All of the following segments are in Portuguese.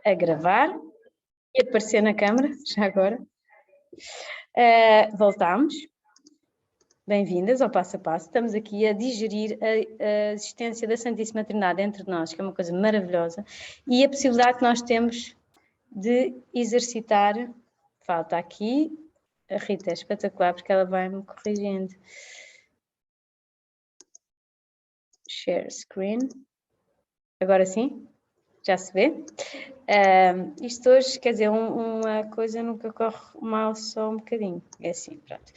a gravar e aparecer na câmara, já agora. Voltamos. Bem-vindas ao Passo a Passo. Estamos aqui a digerir a existência da Santíssima Trindade entre nós, que é uma coisa maravilhosa, e a possibilidade que nós temos de exercitar. Falta aqui, a Rita é espetacular porque ela vai-me corrigindo. Share screen. Agora sim? Já se vê? Isto hoje, quer dizer, uma coisa nunca corre mal só um bocadinho. É assim, pronto.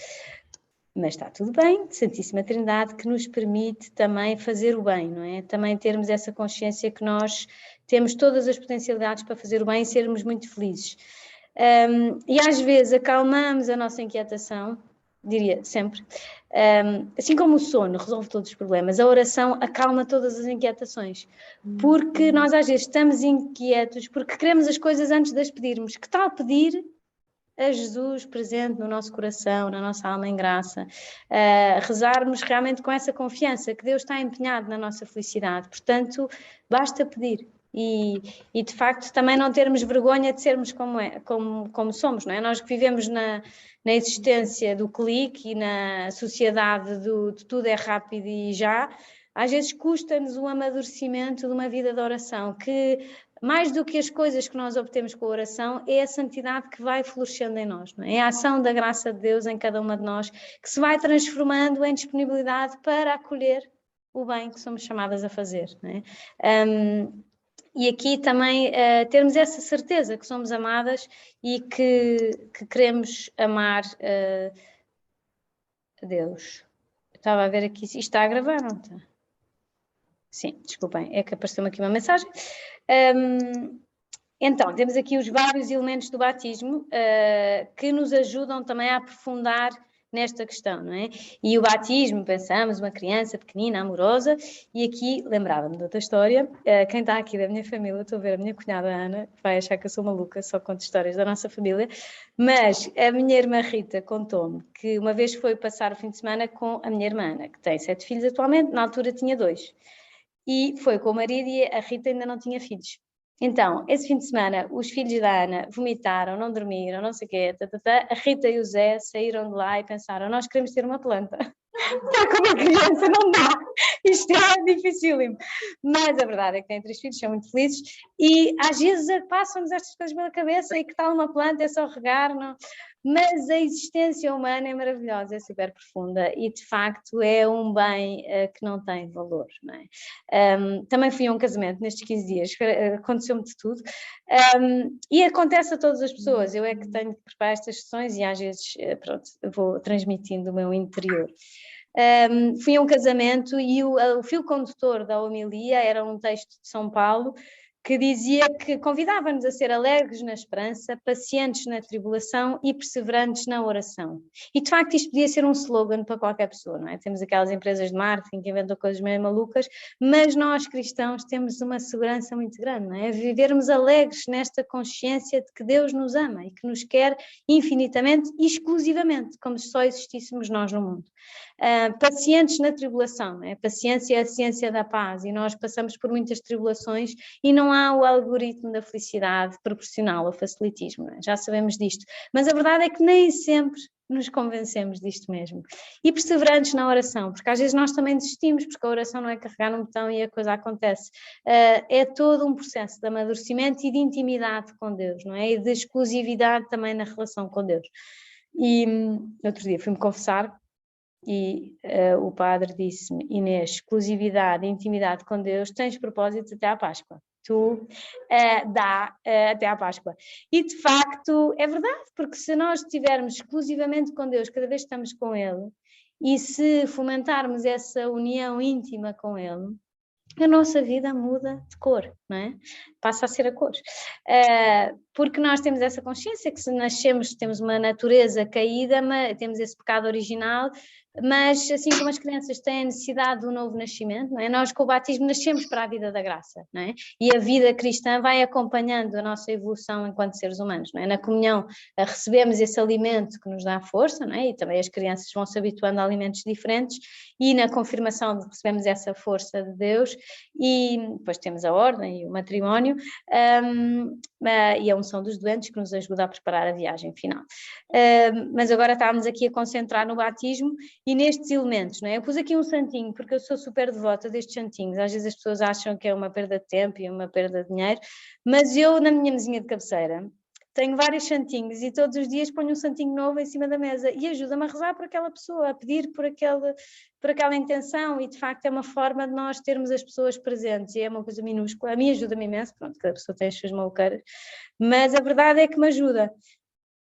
Mas está tudo bem, Santíssima Trindade, que nos permite também fazer o bem, não é? Também termos essa consciência que nós temos todas as potencialidades para fazer o bem e sermos muito felizes. E às vezes acalmamos a nossa inquietação, diria sempre, assim como o sono resolve todos os problemas, a oração acalma todas as inquietações, porque nós às vezes estamos inquietos porque queremos as coisas antes de as pedirmos. Que tal pedir a Jesus presente no nosso coração, na nossa alma em graça, rezarmos realmente com essa confiança que Deus está empenhado na nossa felicidade, portanto basta pedir. E de facto também não termos vergonha de sermos como somos, não é? Nós que vivemos na existência do clique e na sociedade de tudo é rápido e já, às vezes custa-nos o amadurecimento de uma vida de oração, que mais do que as coisas que nós obtemos com a oração, é a santidade que vai florescendo em nós, não é? É a ação da graça de Deus em cada uma de nós, que se vai transformando em disponibilidade para acolher o bem que somos chamadas a fazer, não é? E aqui também termos essa certeza que somos amadas e que queremos amar a Deus. Eu estava a ver aqui, isto está a gravar, não está? Sim, desculpem, é que apareceu-me aqui uma mensagem. Então, temos aqui os vários elementos do batismo que nos ajudam também a aprofundar nesta questão, não é? E o batismo, pensamos, uma criança pequenina, amorosa, e aqui lembrava-me de outra história, quem está aqui da minha família, estou a ver a minha cunhada Ana, vai achar que eu sou maluca, só conto histórias da nossa família, mas a minha irmã Rita contou-me que uma vez foi passar o fim de semana com a minha irmã Ana, que tem 7 filhos atualmente, na altura tinha 2, e foi com o marido e a Rita ainda não tinha filhos. Então, esse fim de semana, os filhos da Ana vomitaram, não dormiram, não sei o quê, a Rita e o Zé saíram de lá e pensaram, nós queremos ter uma planta. Com uma criança não dá, isto é dificílimo. Mas a verdade é que têm 3 filhos, são muito felizes, e às vezes passam-nos estas coisas pela cabeça, e que tal uma planta, é só regar, não? Mas a existência humana é maravilhosa, é super profunda e de facto é um bem que não tem valor, não é? Também fui a um casamento nestes 15 dias, aconteceu-me de tudo, e acontece a todas as pessoas. Eu é que tenho que preparar estas sessões e às vezes pronto, vou transmitindo o meu interior. Fui a um casamento e o fio condutor da homilia era um texto de São Paulo que dizia que convidava-nos a ser alegres na esperança, pacientes na tribulação e perseverantes na oração. E de facto isto podia ser um slogan para qualquer pessoa, não é? Temos aquelas empresas de marketing que inventam coisas meio malucas, mas nós cristãos temos uma segurança muito grande, não é? Vivermos alegres nesta consciência de que Deus nos ama e que nos quer infinitamente e exclusivamente, como se só existíssemos nós no mundo. Pacientes na tribulação, não é? Paciência é a ciência da paz e nós passamos por muitas tribulações e não há o algoritmo da felicidade proporcional ao facilitismo, não é? Já sabemos disto, mas a verdade é que nem sempre nos convencemos disto mesmo. E perseverantes na oração, porque às vezes nós também desistimos, porque a oração não é carregar num botão e a coisa acontece. É todo um processo de amadurecimento e de intimidade com Deus, não é? E de exclusividade também na relação com Deus. E outro dia fui-me confessar e o padre disse-me, Inês, exclusividade e intimidade com Deus, tens propósitos até à Páscoa. Tu dá até à Páscoa. E de facto é verdade, porque se nós estivermos exclusivamente com Deus, cada vez que estamos com Ele, e se fomentarmos essa união íntima com Ele, a nossa vida muda de cor, não é? Passa a ser a cor. Porque nós temos essa consciência que se nascemos, temos uma natureza caída, temos esse pecado original, mas assim como as crianças têm a necessidade do novo nascimento, não é? Nós com o batismo nascemos para a vida da graça, não é? E a vida cristã vai acompanhando a nossa evolução enquanto seres humanos, não é? Na comunhão recebemos esse alimento que nos dá força, não é? E também as crianças vão se habituando a alimentos diferentes, e na confirmação recebemos essa força de Deus, e depois temos a ordem e o matrimónio, e a unção dos doentes que nos ajuda a preparar a viagem final. Mas agora estávamos aqui a concentrar no batismo e nestes elementos, não é? Eu pus aqui um santinho, porque eu sou super devota destes santinhos. Às vezes as pessoas acham que é uma perda de tempo e uma perda de dinheiro, mas eu, na minha mesinha de cabeceira, tenho vários santinhos e todos os dias ponho um santinho novo em cima da mesa e ajuda-me a rezar por aquela pessoa, a pedir por aquela intenção, e de facto é uma forma de nós termos as pessoas presentes, e é uma coisa minúscula. A mim ajuda-me imenso, pronto, cada pessoa tem as suas maluqueiras, mas a verdade é que me ajuda.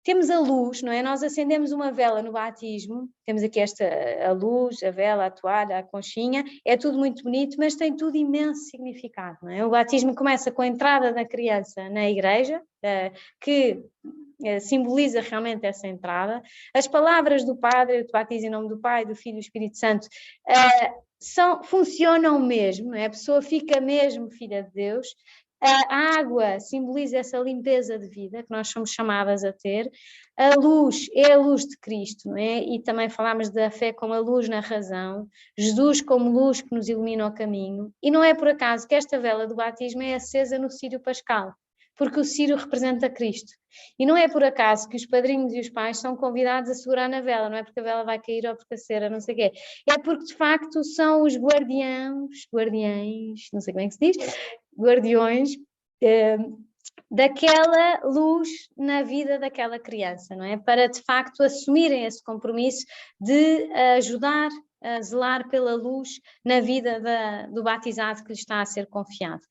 Temos a luz, não é? Nós acendemos uma vela no batismo, temos aqui a luz, a vela, a toalha, a conchinha, é tudo muito bonito, mas tem tudo imenso significado, não é? O batismo começa com a entrada da criança na igreja, que simboliza realmente essa entrada. As palavras do Padre, eu te batizo em nome do Pai, do Filho e do Espírito Santo, funcionam mesmo, não é? A pessoa fica mesmo filha de Deus. A água simboliza essa limpeza de vida que nós somos chamadas a ter. A luz é a luz de Cristo, não é? E também falámos da fé como a luz na razão, Jesus como luz que nos ilumina o caminho. E não é por acaso que esta vela do batismo é acesa no círio pascal, porque o círio representa Cristo. E não é por acaso que os padrinhos e os pais são convidados a segurar na vela, não é porque a vela vai cair ou porque a cera, não sei o quê. É porque, de facto, são os guardiães, não sei como é que se diz, guardiões daquela luz na vida daquela criança, não é? Para, de facto, assumirem esse compromisso de ajudar a zelar pela luz na vida do batizado que lhe está a ser confiado.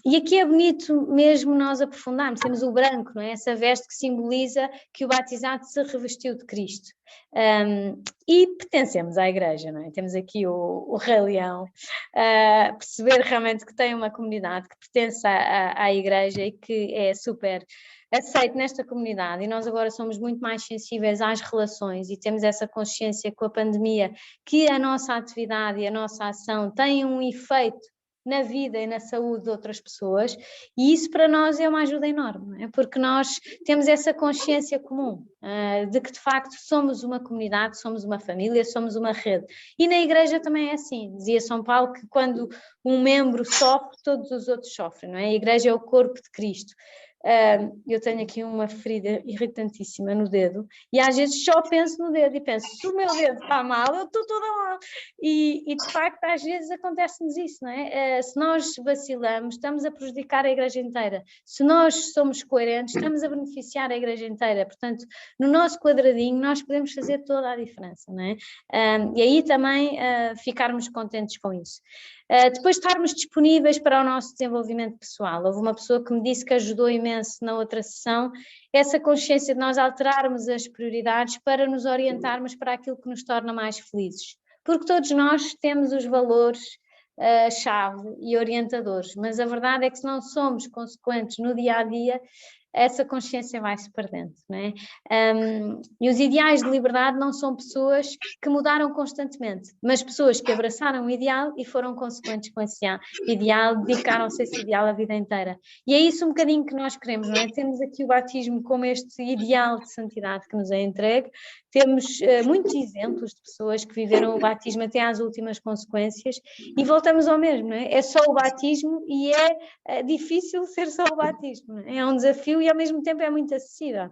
E aqui é bonito mesmo nós aprofundarmos, temos o branco, não é? Essa veste que simboliza que o batizado se revestiu de Cristo. E pertencemos à igreja, não é? Temos aqui o Rei Leão, perceber realmente que tem uma comunidade que pertence à igreja e que é super aceito nesta comunidade, e nós agora somos muito mais sensíveis às relações e temos essa consciência com a pandemia que a nossa atividade e a nossa ação têm um efeito na vida e na saúde de outras pessoas, e isso para nós é uma ajuda enorme, não é? Porque nós temos essa consciência comum de que de facto somos uma comunidade, somos uma família, somos uma rede, e na igreja também é assim. Dizia São Paulo que quando um membro sofre, todos os outros sofrem, não é? A igreja é o corpo de Cristo. Eu tenho aqui uma ferida irritantíssima no dedo e às vezes só penso no dedo e penso, se o meu dedo está mal, eu estou toda mal, e de facto às vezes acontece-nos isso, não é? Se nós vacilamos, estamos a prejudicar a igreja inteira. Se nós somos coerentes, estamos a beneficiar a igreja inteira. Portanto, no nosso quadradinho nós podemos fazer toda a diferença, não é? E aí também ficarmos contentes com isso. Depois estarmos disponíveis para o nosso desenvolvimento pessoal. Houve uma pessoa que me disse que ajudou imenso na outra sessão, essa consciência de nós alterarmos as prioridades para nos orientarmos para aquilo que nos torna mais felizes. Porque todos nós temos os valores chave e orientadores, mas a verdade é que se não somos consequentes no dia a dia, essa consciência vai se perdendo, não é? E os ideais de liberdade não são pessoas que mudaram constantemente, mas pessoas que abraçaram o ideal e foram consequentes com esse ideal, dedicaram-se a esse ideal a vida inteira. E é isso um bocadinho que nós queremos, não é? Temos aqui o batismo como este ideal de santidade que nos é entregue, temos muitos exemplos de pessoas que viveram o batismo até às últimas consequências, e voltamos ao mesmo, não é? É só o batismo e é difícil ser só o batismo, não é? É um desafio e ao mesmo tempo é muito acessível.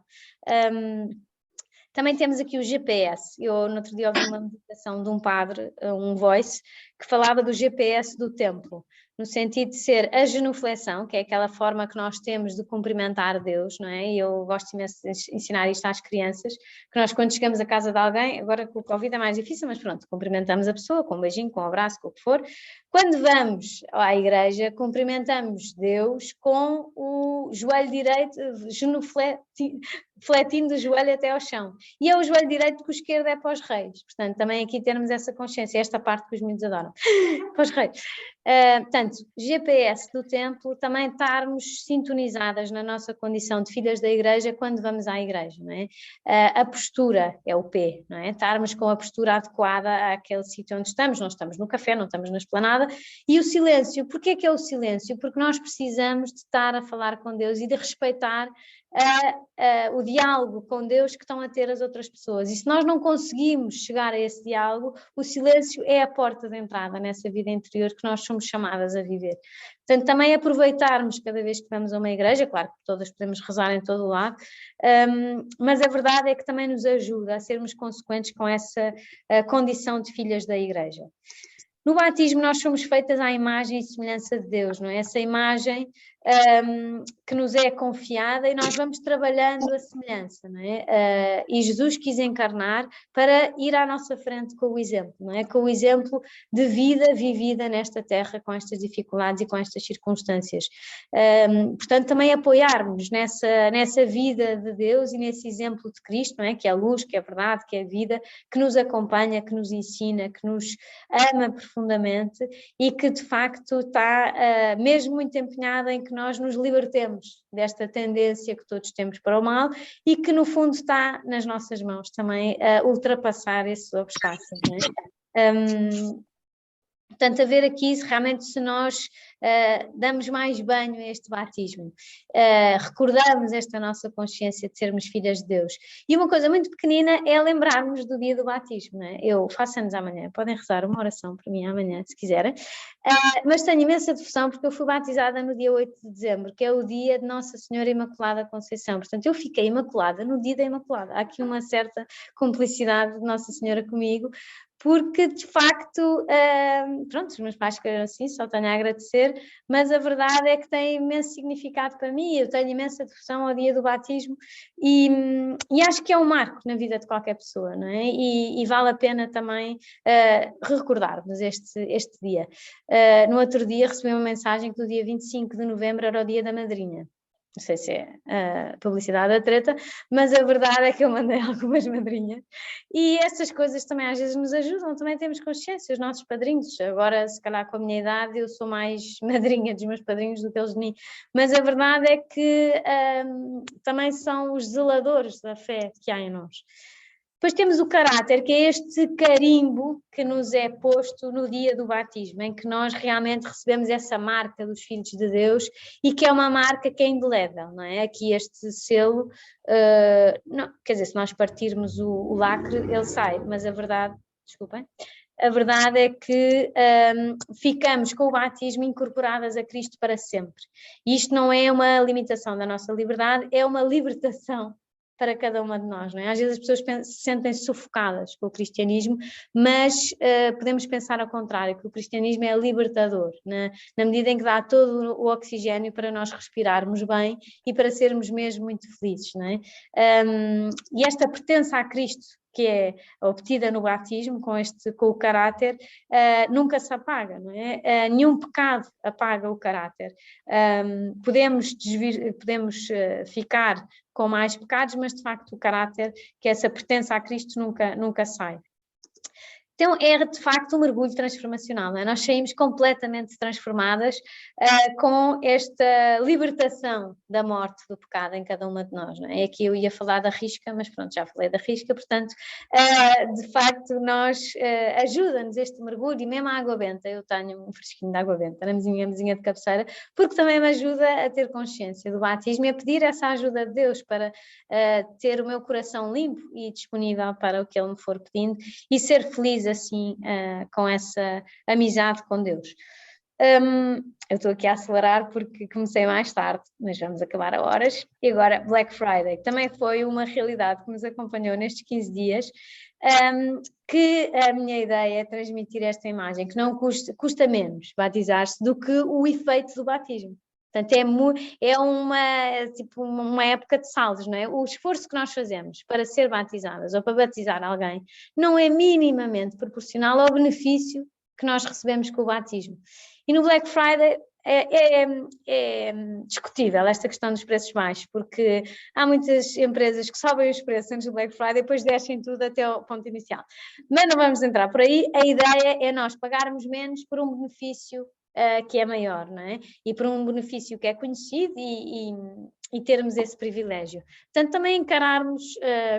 Também temos aqui o GPS. Eu no outro dia ouvi uma meditação de um padre, um voice, que falava do GPS do templo, no sentido de ser a genuflexão, que é aquela forma que nós temos de cumprimentar Deus, não é? E eu gosto imenso de ensinar isto às crianças, que nós quando chegamos à casa de alguém, agora com o Covid é mais difícil, mas pronto, cumprimentamos a pessoa com um beijinho, com um abraço, com o que for. Quando vamos à igreja, cumprimentamos Deus com o joelho direito, fletindo o joelho até ao chão. E é o joelho direito que o esquerdo é para os reis. Portanto, também aqui temos essa consciência, esta parte que os meninos adoram, para os reis. Portanto, GPS do templo, também estarmos sintonizadas na nossa condição de filhas da igreja quando vamos à igreja, não é? A postura é o P, não é? Estarmos com a postura adequada àquele sítio onde estamos, não estamos no café, não estamos na esplanada, e o silêncio, porquê que é o silêncio? Porque nós precisamos de estar a falar com Deus e de respeitar o diálogo com Deus que estão a ter as outras pessoas. E se nós não conseguimos chegar a esse diálogo, o silêncio é a porta de entrada nessa vida interior que nós somos chamadas a viver. Portanto, também aproveitarmos cada vez que vamos a uma igreja, claro que todas podemos rezar em todo o lado, mas a verdade é que também nos ajuda a sermos consequentes com essa condição de filhas da igreja. No batismo nós somos feitas à imagem e semelhança de Deus, não é? Essa imagem que nos é confiada e nós vamos trabalhando a semelhança, não é? E Jesus quis encarnar para ir à nossa frente com o exemplo, não é? Com o exemplo de vida vivida nesta terra, com estas dificuldades e com estas circunstâncias. Portanto, também apoiarmos nessa vida de Deus e nesse exemplo de Cristo, não é? Que é a luz, que é a verdade, que é a vida, que nos acompanha, que nos ensina, que nos ama profundamente e que de facto está mesmo muito empenhada em que nós nos libertemos desta tendência que todos temos para o mal e que no fundo está nas nossas mãos também ultrapassar esses obstáculos, não é? Portanto, a ver aqui se realmente se nós damos mais banho a este batismo, recordamos esta nossa consciência de sermos filhas de Deus. E uma coisa muito pequenina é lembrarmos do dia do batismo, não é? Eu faço anos amanhã, podem rezar uma oração para mim amanhã, se quiserem, mas tenho imensa devoção porque eu fui batizada no dia 8 de dezembro, que é o dia de Nossa Senhora Imaculada Conceição. Portanto, eu fiquei imaculada no dia da Imaculada. Há aqui uma certa cumplicidade de Nossa Senhora comigo, porque de facto, pronto, os meus pais queriam assim, só tenho a agradecer, mas a verdade é que tem imenso significado para mim, eu tenho imensa devoção ao dia do batismo e acho que é um marco na vida de qualquer pessoa, não é? E vale a pena também recordarmos este dia. No outro dia recebi uma mensagem que no dia 25 de novembro era o dia da madrinha. Não sei se é publicidade da treta, mas a verdade é que eu mandei algumas madrinhas e essas coisas também às vezes nos ajudam, também temos consciência, os nossos padrinhos, agora se calhar com a minha idade eu sou mais madrinha dos meus padrinhos do que eles de mim, mas a verdade é que também são os zeladores da fé que há em nós. Depois temos o caráter, que é este carimbo que nos é posto no dia do batismo, em que nós realmente recebemos essa marca dos filhos de Deus e que é uma marca que é indelével, não é? Aqui este selo, não, quer dizer, se nós partirmos o lacre, ele sai, mas a verdade, desculpem, a verdade é que ficamos com o batismo incorporadas a Cristo para sempre. E isto não é uma limitação da nossa liberdade, é uma libertação para cada uma de nós, não é? Às vezes as pessoas se sentem sufocadas com o cristianismo, mas podemos pensar ao contrário, que o cristianismo é libertador, na medida em que dá todo o oxigênio para nós respirarmos bem e para sermos mesmo muito felizes, não é? E esta pertença a Cristo, que é obtida no batismo, com o caráter, nunca se apaga, não é? Nenhum pecado apaga o caráter. Podemos ficar com mais pecados, mas de facto o caráter, que essa pertença a Cristo nunca sai. Então é de facto um mergulho transformacional, não é? Nós saímos completamente transformadas com esta libertação da morte do pecado em cada uma de nós, não é? Aqui eu ia falar da risca, mas pronto, já falei da risca, portanto, de facto ajuda-nos este mergulho e mesmo a água benta, eu tenho um fresquinho de água benta na minha mesinha de cabeceira, porque também me ajuda a ter consciência do batismo e a pedir essa ajuda de Deus para ter o meu coração limpo e disponível para o que Ele me for pedindo e ser feliz assim com essa amizade com Deus. Eu estou aqui a acelerar porque comecei mais tarde, mas vamos acabar a horas. E agora Black Friday, que também foi uma realidade que nos acompanhou nestes 15 dias, que a minha ideia é transmitir esta imagem, que não custa menos batizar-se do que o efeito do batismo. Portanto, é uma época de saldos, não é? O esforço que nós fazemos para ser batizadas ou para batizar alguém não é minimamente proporcional ao benefício que nós recebemos com o batismo. E no Black Friday é discutível esta questão dos preços baixos, porque há muitas empresas que sobem os preços antes do Black Friday e depois descem tudo até ao ponto inicial. Mas não vamos entrar por aí, a ideia é nós pagarmos menos por um benefício que é maior, não é? E por um benefício que é conhecido e termos esse privilégio. Portanto, também encararmos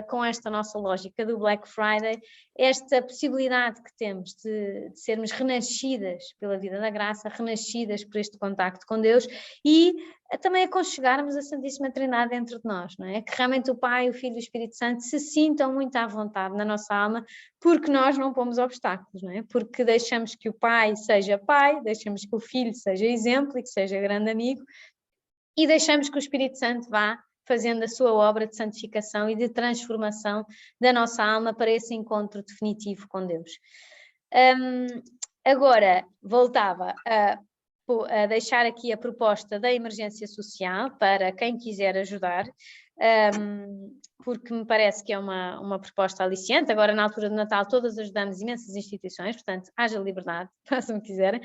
com esta nossa lógica do Black Friday, esta possibilidade que temos de sermos renascidas pela vida da graça, renascidas por este contacto com Deus e também aconchegarmos a Santíssima Trindade dentro de nós, não é? Que realmente o Pai, o Filho e o Espírito Santo se sintam muito à vontade na nossa alma, porque nós não pomos obstáculos, não é? Porque deixamos que o Pai seja Pai, deixamos que o Filho seja exemplo e que seja grande amigo, e deixamos que o Espírito Santo vá fazendo a sua obra de santificação e de transformação da nossa alma para esse encontro definitivo com Deus. Agora, voltava a deixar aqui a proposta da emergência social para quem quiser ajudar, porque me parece que é uma proposta aliciante. Agora, na altura do Natal, todas ajudamos imensas instituições, portanto, haja liberdade, façam o que quiserem,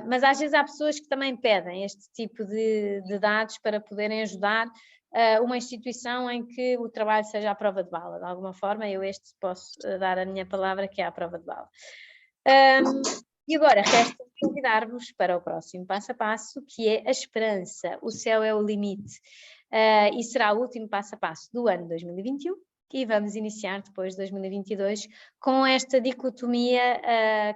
mas às vezes há pessoas que também pedem este tipo de dados para poderem ajudar uma instituição em que o trabalho seja à prova de bala. De alguma forma, eu posso dar a minha palavra, que é à prova de bala. E agora resta convidar-vos para o próximo passo a passo, que é a esperança. O céu é o limite. E será o último passo a passo do ano 2021 e vamos iniciar depois de 2022 com esta dicotomia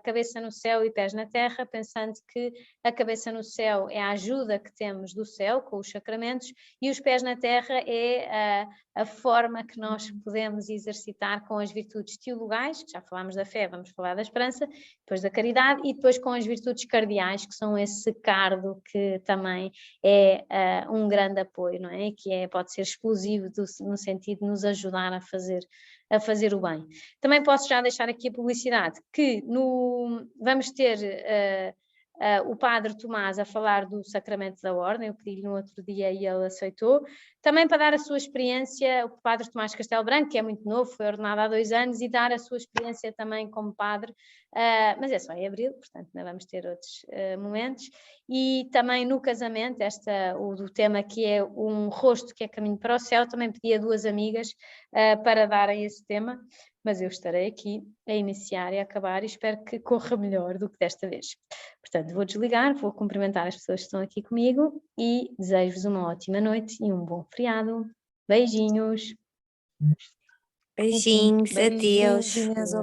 cabeça no céu e pés na terra, pensando que a cabeça no céu é a ajuda que temos do céu com os sacramentos e os pés na terra é a forma que nós podemos exercitar com as virtudes teologais, que já falámos da fé, vamos falar da esperança, depois da caridade e depois com as virtudes cardeais, que são esse cardo que também é um grande apoio, não é? Que pode ser explosivo no sentido de nos ajudar a fazer o bem. Também posso já deixar aqui a publicidade, que vamos ter o Padre Tomás a falar do Sacramento da Ordem, eu pedi-lhe no outro dia e ele aceitou, também para dar a sua experiência, o Padre Tomás Castelo Branco, que é muito novo, foi ordenado há 2 anos, e dar a sua experiência também como padre, mas é só em abril, portanto não vamos ter outros momentos, e também no casamento, o tema que é um rosto que é caminho para o céu, também pedi a 2 amigas para darem esse tema, mas eu estarei aqui a iniciar e a acabar e espero que corra melhor do que desta vez. Portanto, vou desligar, vou cumprimentar as pessoas que estão aqui comigo e desejo-vos uma ótima noite e um bom feriado. Beijinhos! Beijinhos, adeus!